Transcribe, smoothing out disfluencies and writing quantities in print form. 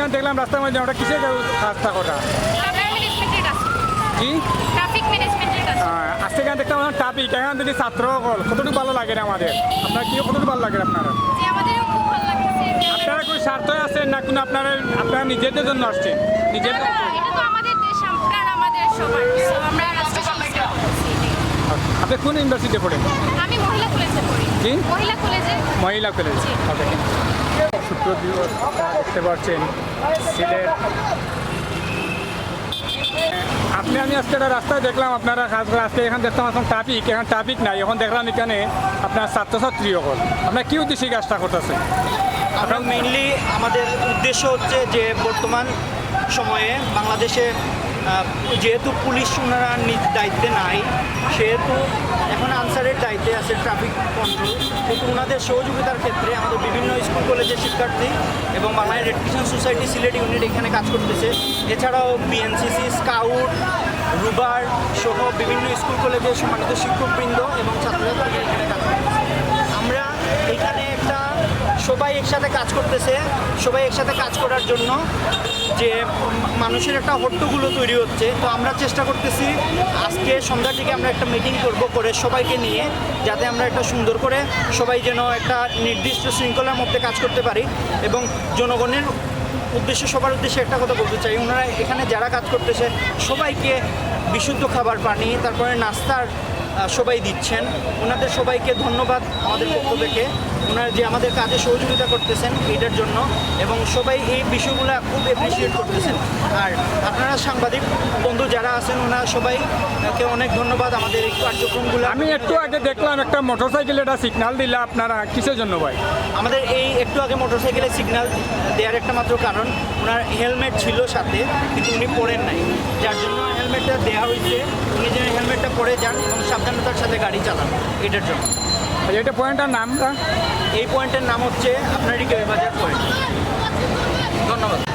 এখানে দেখলাম রাস্তার মধ্যে ওটা কিসের রাস্তা কটা কি আজকে এখানে দেখলাম ট্রাফিক এখানে যদি ছাত্র হল কতটুকু ভালো লাগে না আমাদের আপনার কি কতটুকু ভালো লাগে আপনারা আপনারা কোনো স্বার্থ আছেন না কোনো আপনারা নিজেদের জন্য আসছেন নিজেদের আপনি কোন ইউনিভার্সিটিতে পড়েন আমি মহিলা কলেজে পড়ি জি মহিলা কলেজে মহিলা কলেজ ওকে সূত্র দিবস দেখতে পাচ্ছেন সিলেট আমি আজকে একটা রাস্তায় দেখলাম আপনারা খাস করে আজকে এখানে দেখলাম এখন ট্রাফিক নাই এখন দেখলাম এখানে আপনার ছাত্রছাত্রী হল আপনার কি উদ্দেশ্যে কাজটা করতেছে আমরা মেইনলি আমাদের উদ্দেশ্য হচ্ছে যে বর্তমান সময়ে বাংলাদেশে যেহেতু পুলিশ ওনারা নিজ দায়িত্বে নাই সেহেতু এখন আনসারের দায়িত্বে আছে ট্রাফিক কন্ট্রোল কিন্তু ওনাদের সহযোগিতার ক্ষেত্রে আমাদের বিভিন্ন স্কুল কলেজের শিক্ষার্থী এবং Bangladesh red crescent society Sylhet unit এখানে কাজ করতেছে এছাড়াও বিএনসিসি স্কাউট রুবার সহ বিভিন্ন স্কুল কলেজের সম্মানিত শিক্ষকবৃন্দ এবং ছাত্রছাত্রীরা এখানে কাজ করতেছে আমরা এখানে একটা সবাই একসাথে কাজ করতেছে সবাই একসাথে কাজ করার জন্য যে মানুষের একটা হট্টগুলো তৈরি হচ্ছে তো আমরা চেষ্টা করতেছি আজকে সন্ধ্যা থেকে আমরা একটা মিটিং করে সবাইকে নিয়ে যাতে আমরা একটা সুন্দর করে সবাই যেন একটা নির্দিষ্ট শৃঙ্খলার মধ্যে কাজ করতে পারি এবং জনগণের সবার উদ্দেশ্যে একটা কথা বলতে চাই ওনারা এখানে যারা কাজ করতেছে সবাইকে বিশুদ্ধ খাবার পানি তারপরে নাস্তার সবাই দিচ্ছেন ওনাদের সবাইকে ধন্যবাদ আমাদের পক্ষ থেকে ওনারা যে আমাদের কাজে সহযোগিতা করতেছেন এইটার জন্য এবং সবাই এই বিষয়গুলো খুব অ্যাপ্রিসিয়েট করতেছেন আর আপনারা সাংবাদিক বন্ধু যারা আছেন ওনারা সবাইকে অনেক ধন্যবাদ আমাদের এই কার্যক্রমগুলো আমি একটু আগে দেখলাম একটা মোটরসাইকেল এটা সিগন্যাল দিলে আপনারা কিসের জন্য ভাই আমাদের এই একটু আগে মোটরসাইকেলে সিগন্যাল দেওয়ার একটা মাত্র কারণ ওনার হেলমেট ছিল সাথে কিন্তু উনি পরেন নাই যার জন্য হেলমেটটা দেওয়া হয়েছে উনি যেন হেলমেটটা পরে যান এবং সাবধানতার সাথে গাড়ি চালান এটার জন্য এটা পয়েন্টটার নামটা এই পয়েন্টের নাম হচ্ছে আপনার রিকাবি বাজার পয়েন্ট ধন্যবাদ